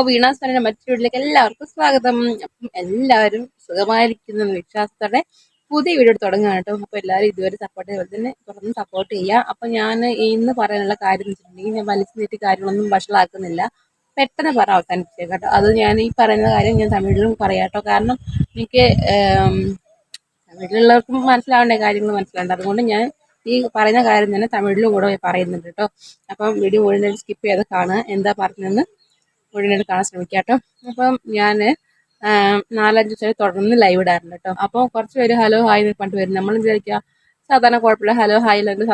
വീണാസ്ഥാനിന്റെ മറ്റൊരു വീട്ടിലേക്ക് എല്ലാവർക്കും സ്വാഗതം. അപ്പം എല്ലാവരും സുഖമായിരിക്കുന്ന വിശ്വാസത്തോടെ പുതിയ വീഡിയോ തുടങ്ങുകയാണ് കേട്ടോ. അപ്പോൾ എല്ലാവരും ഇതുവരെ സപ്പോർട്ട് ചെയ്ത് തന്നെ തുടർന്ന് സപ്പോർട്ട് ചെയ്യുക. അപ്പം ഞാൻ ഇന്ന് പറയാനുള്ള കാര്യം എന്ന് വെച്ചിട്ടുണ്ടെങ്കിൽ, ഞാൻ വലിച്ചു നീട്ടി കാര്യങ്ങളൊന്നും വഷളാക്കുന്നില്ല, പെട്ടെന്ന് പറ അവസാനിപ്പിച്ചേക്കാം കേട്ടോ. അത് ഞാൻ ഈ പറയുന്ന കാര്യം ഞാൻ തമിഴിലും പറയാം കേട്ടോ. കാരണം എനിക്ക് തമിഴിലുള്ളവർക്കും മനസ്സിലാവേണ്ട കാര്യങ്ങൾ മനസ്സിലാവേണ്ട, അതുകൊണ്ട് ഞാൻ ഈ പറയുന്ന കാര്യം തന്നെ തമിഴിലും കൂടെ പറയുന്നുണ്ട് കേട്ടോ. അപ്പം വീഡിയോ മുഴുവൻ സ്കിപ്പ് ചെയ്ത് കാണുക, എന്താ പറഞ്ഞതെന്ന് മുഴുവനായിട്ട് കാണാൻ ശ്രമിക്കാം കേട്ടോ. അപ്പം ഞാൻ 4-5 ദിവസമായി തുടർന്ന് ലൈവ് ഇടാറുണ്ട് കേട്ടോ. അപ്പോൾ കുറച്ച് പേര് ഹലോ ഹായ് എന്ന് പറഞ്ഞിട്ട് വരും. നമ്മൾ വിചാരിക്കുക സാധാരണ കുഴപ്പമില്ല, ഹലോ ഹായ് എന്ന്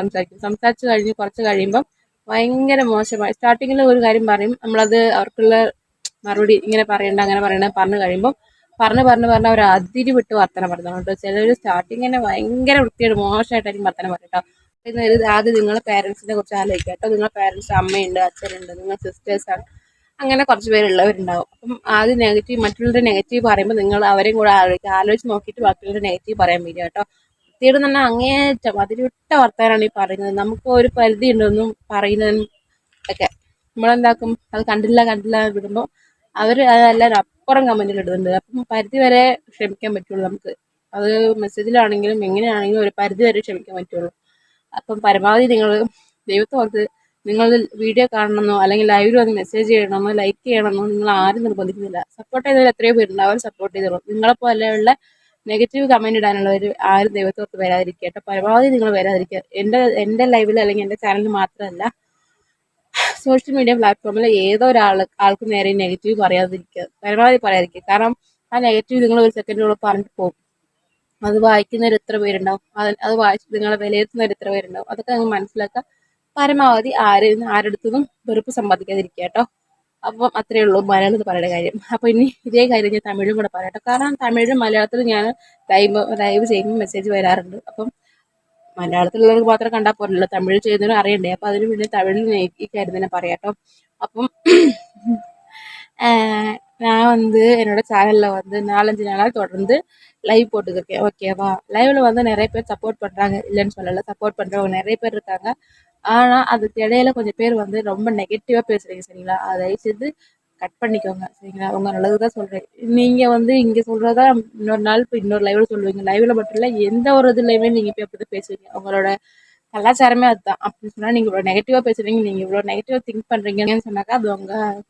സംസാരിച്ച് കഴിഞ്ഞ് കുറച്ച് കഴിയുമ്പം ഭയങ്കര മോശമായി. സ്റ്റാർട്ടിങ്ങിൽ ഒരു കാര്യം പറയും, നമ്മളത് അവർക്കുള്ള മറുപടി ഇങ്ങനെ പറയണ്ട അങ്ങനെ പറയണ്ട പറഞ്ഞു കഴിയുമ്പോൾ പറഞ്ഞ് അവർ അതിരി വിട്ട് വർത്തനം പറഞ്ഞു കേട്ടോ. ചിലർ സ്റ്റാർട്ടിങ് തന്നെ ഭയങ്കര വൃത്തിയായിട്ട് മോശമായിട്ടായിരിക്കും വർത്തനം പറയും കേട്ടോ. ആദ്യം നിങ്ങളെ പേരൻസിനെ കുറിച്ച് ആലോചിക്കുക കേട്ടോ. നിങ്ങളെ പേരൻസ് അമ്മയുണ്ട്, അച്ഛനുണ്ട്, നിങ്ങൾ സിസ്റ്റേഴ്സാണ്, അങ്ങനെ കുറച്ച് പേരുള്ളവരുണ്ടാവും. അപ്പം ആദ്യം നെഗറ്റീവ്, മറ്റുള്ളവരുടെ നെഗറ്റീവ് പറയുമ്പോൾ നിങ്ങൾ അവരെയും കൂടെ ആലോചിച്ച് നോക്കിയിട്ട് ബാക്കിയുള്ളവരുടെ നെഗറ്റീവ് പറയാൻ വരിക കേട്ടോ. വൃത്തിയോട് തന്നെ അങ്ങേയറ്റം അതിരിട്ട വർത്താനാണ് ഈ പറയുന്നത്. നമുക്ക് ഒരു പരിധി ഉണ്ടെന്നും പറയുന്നതിനും ഒക്കെ നമ്മളെന്താക്കും, അത് കണ്ടില്ല വിടുമ്പോൾ അവർ അതെല്ലാവരും അപ്പുറം കമൻറ്റിൽ ഇടുന്നുണ്ട്. അപ്പം പരിധി വരെ ക്ഷമിക്കാൻ പറ്റുള്ളൂ നമുക്ക്. അത് മെസ്സേജിലാണെങ്കിലും എങ്ങനെയാണെങ്കിലും ഒരു പരിധി വരെ ക്ഷമിക്കാൻ പറ്റുള്ളൂ. അപ്പം പരമാവധി നിങ്ങൾ ദൈവത്തെ ഓർത്ത് നിങ്ങൾ വീഡിയോ കാണണമെന്നോ അല്ലെങ്കിൽ ലൈവിൽ വന്ന് മെസ്സേജ് ചെയ്യണമെന്നോ ലൈക്ക് ചെയ്യണമെന്നോ നിങ്ങൾ ആരും നിർബന്ധിക്കുന്നില്ല. സപ്പോർട്ട് ചെയ്തവർ എത്രയോ പേരുണ്ട്, അവർ സപ്പോർട്ട് ചെയ്തോളൂ. നിങ്ങളെപ്പോലെയുള്ള നെഗറ്റീവ് കമൻറ്റ് ഇടാനുള്ളവർ ആരും ദൈവത്തോർത്ത് വരാതിരിക്കുക കേട്ടോ. പരമാവധി നിങ്ങൾ വരാതിരിക്കുക. എൻ്റെ ലൈവിൽ അല്ലെങ്കിൽ എൻ്റെ ചാനലിൽ മാത്രമല്ല, സോഷ്യൽ മീഡിയ പ്ലാറ്റ്ഫോമിൽ ഏതോ ആൾക്ക് നേരെ നെഗറ്റീവ് പറയാതിരിക്കുക, പരമാവധി പറയാതിരിക്കുക. കാരണം ആ നെഗറ്റീവ് നിങ്ങൾ ഒരു സെക്കൻഡിനുള്ളിൽ പറഞ്ഞിട്ട് പോകും. അത് വായിക്കുന്നവർ എത്ര പേരുണ്ടാവും, അത് വായിച്ച് നിങ്ങളെ വിലയിരുത്തുന്നവർ എത്ര പേരുണ്ടാവും, അതൊക്കെ നിങ്ങൾ മനസ്സിലാക്കുക. പരമാവധി ആരെടുത്തുനിന്നും വെറുപ്പ് സമ്പാദിക്കാതിരിക്കുക കേട്ടോ. അപ്പം അത്രയേ ഉള്ളൂ മലയാളത്തിൽ പറയുന്ന കാര്യം. അപ്പോൾ ഇനി ഇതേ കാര്യം ഞാൻ തമിഴും കൂടെ പറയാം കേട്ടോ. കാരണം തമിഴും മലയാളത്തിലും ഞാൻ ലൈവ് ചെയ്യുമ്പോൾ മെസ്സേജ് വരാറുണ്ട്. അപ്പം മലയാളത്തിലുള്ളവർക്ക് മാത്രം കണ്ടാൽ പോരല്ലോ, തമിഴ് ചെയ്യുന്നവരും അറിയണ്ടേ. അപ്പം അതിന് പിന്നെ തമിഴിൽ ഈ കാര്യം തന്നെ പറയാം കേട്ടോ. അപ്പം நான் என்னோட சேனலில் 4-5 நாளாக தொடர்ந்து லைவ் போட்டுக்கிருக்கேன், ஓகேவா. லைவில் நிறைய பேர் சப்போர்ட் பண்ணுறாங்க, இல்லைன்னு சொல்லலை. சப்போர்ட் பண்ணுறவங்க நிறைய பேர் இருக்காங்க. ஆனால் அதுக்கு இடையில கொஞ்சம் பேர் ரொம்ப நெகட்டிவாக பேசுகிறீங்க, சரிங்களா. அதை செய்து கட் பண்ணிக்கோங்க, சரிங்களா. உங்கள் நல்லது தான் சொல்கிறேன். நீங்கள் இங்கே சொல்கிறதா இன்னொரு நாள் இப்போ இன்னொரு லைவில் சொல்லுவீங்க. லைவில் மட்டும் இல்லை, எந்த ஒரு இதுலையுமே நீங்கள் இப்போ அப்படி தான் பேசுவீங்க. உங்களோட கலாச்சாரமே அதுதான். அப்படின்னு சொன்னால் நீங்கள் இவ்வளோ நெகட்டிவாக பேசுகிறீங்க, நீங்கள் இவ்வளோ நெகட்டிவாக திங்க் பண்ணுறீங்கன்னு சொன்னாக்கா அது உங்கள்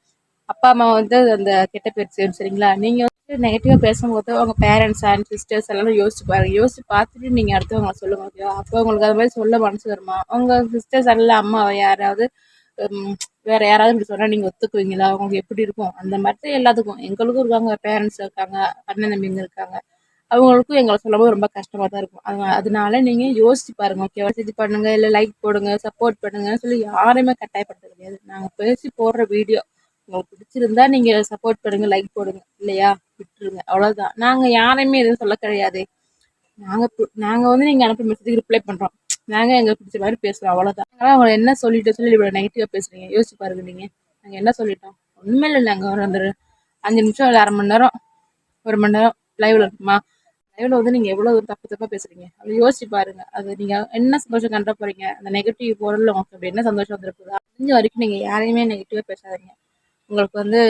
அப்பா அம்மா அந்த கெட்ட பேர் சேரும், சரிங்களா. நீங்கள் நெகட்டிவாக பேசும்போது உங்கள் பேரண்ட்ஸ் அண்ட் சிஸ்டர்ஸ் எல்லாரும் யோசிச்சு பாருங்க. யோசிச்சு பார்த்துட்டு நீங்கள் அடுத்தவங்களை சொல்லுங்க, ஓகேவா. அப்போ உங்களுக்கு அது மாதிரி சொல்ல மனசு வருமா? உங்கள் சிஸ்டர்ஸ் எல்லாம் அம்மாவை யாராவது வேற யாராவது இப்படி சொன்னால் நீங்கள் ஒத்துக்குவீங்களா? அவங்களுக்கு எப்படி இருக்கும்? அந்த மாதிரி எல்லாத்துக்கும் எங்களுக்கும் இருக்காங்க, பேரண்ட்ஸ் இருக்காங்க, அண்ணன் தம்பிங்க இருக்காங்க, அவங்களுக்கும் எங்களை சொல்லும்போது ரொம்ப கஷ்டமாக தான் இருக்கும். அதனால நீங்கள் யோசிச்சு பாருங்க, ஓகேவா. மெசேஜ் பண்ணுங்க, இல்லை லைக் போடுங்க, சப்போர்ட் பண்ணுங்கன்னு சொல்லி யாரையுமே கட்டாயப்படுத்த கிடையாது. நாங்கள் பேசி போடுற வீடியோ உங்களுக்கு பிடிச்சிருந்தா நீங்கள் சப்போர்ட் பண்ணுங்க, லைக் போடுங்க, இல்லையா விட்டுருங்க, அவ்வளோதான். நாங்கள் யாரையுமே எதுவும் சொல்ல கிடையாது. நாங்கள் நீங்கள் அனுப்புற மெசேஜுக்கு ரிப்ளை பண்ணுறோம். நாங்கள் எங்களுக்கு பிடிச்ச மாதிரி பேசுகிறோம், அவ்வளோதான். அதனால் அவங்களை என்ன சொல்லிட்டு சொல்லி இவ்வளோ நெகட்டிவாக பேசுகிறீங்க, யோசிச்சு பாருங்க. நீங்கள் நாங்கள் என்ன சொல்லிட்டோம்? ஒன்றுமே இல்லை. நாங்கள் ஒரு 5 நிமிஷம் இல்லை 1/2 மணி நேரம் 1 மணி நேரம் லைவில் இருக்குமா? லைவில் நீங்கள் எவ்வளோ தப்பாக பேசுகிறீங்க, அப்படி யோசிச்சு பாருங்க. அது நீங்கள் என்ன சந்தோஷம் கண்ட போகிறீங்க? அந்த நெகட்டிவ் பொருள் உங்களுக்கு அப்படி என்ன சந்தோஷம் வந்துருக்குதா? முடிஞ்ச வரைக்கும் நீங்கள் யாரையுமே நெகட்டிவாக பேசாதீங்க. உங்களுக்கு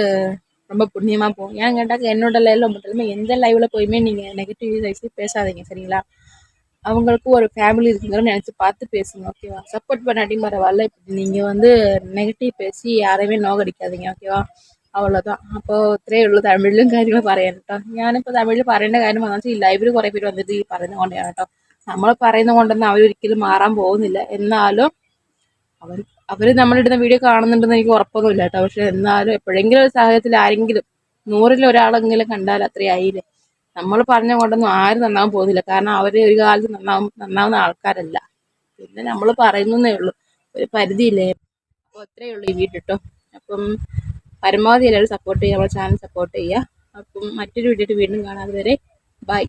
ரொம்ப புண்ணியமாக போகும். ஏன்னு கேட்டாக்க என்னோட லைவில் மட்டும் எந்த லைவில் போயுமே நீங்கள் நெகட்டிவ் சைஸு பேசாதீங்க, சரிங்களா. அவங்களுக்கும் ஒரு ஃபேமிலி இருக்குங்கிறத நினச்சி பார்த்து பேசுங்க, ஓகேவா. சப்போர்ட் பண்ணாட்டி பரவாயில்ல, இப்படி நீங்கள் நெகட்டிவ் பேசி யாரையுமே நோகடிக்காதீங்க, ഓക്കേവാ. അவ்வளോதான். അപ്പോൾ ഇത്രയേ ഉള്ളൂ. തമിഴിലും കാര്യങ്ങൾ പറയാൻ കേട്ടോ. ഞാനിപ്പോൾ തമിഴിൽ പറയേണ്ട കാര്യം വന്നു വെച്ചാൽ ഈ ലൈവിൽ കുറേ പേര് വന്നിട്ട് ഈ പറയുന്നത് കൊണ്ടാണ് കേട്ടോ. നമ്മൾ പറയുന്നത് കൊണ്ടൊന്നും അവരൊരിക്കലും മാറാൻ പോകുന്നില്ല. എന്നാലും അവർ നമ്മളിടുന്ന വീഡിയോ കാണുന്നുണ്ടെന്ന് എനിക്ക് ഉറപ്പൊന്നുമില്ല കേട്ടോ. പക്ഷെ എന്നാലും എപ്പോഴെങ്കിലും ഒരു സാഹചര്യത്തിൽ ആരെങ്കിലും 100-ൽ ഒരാളെങ്കിലും കണ്ടാൽ അത്രയായില്ലേ. നമ്മൾ പറഞ്ഞ കൊണ്ടൊന്നും ആരും നന്നാവാൻ പോകുന്നില്ല. കാരണം അവർ ഒരു കാലത്ത് നന്നാവുന്ന ആൾക്കാരല്ല. പിന്നെ നമ്മൾ പറയുന്നേ ഉള്ളൂ, ഒരു പരിധിയില്ലേ. അപ്പോൾ അത്രയേ ഉള്ളൂ ഈ വീഡിയോ കേട്ടോ. അപ്പം പരമാവധി എല്ലാവരും സപ്പോർട്ട് ചെയ്യുക, നമ്മുടെ ചാനൽ സപ്പോർട്ട് ചെയ്യുക. അപ്പം മറ്റൊരു വീഡിയോ വീണ്ടും കാണാതെ വരെ ബൈ.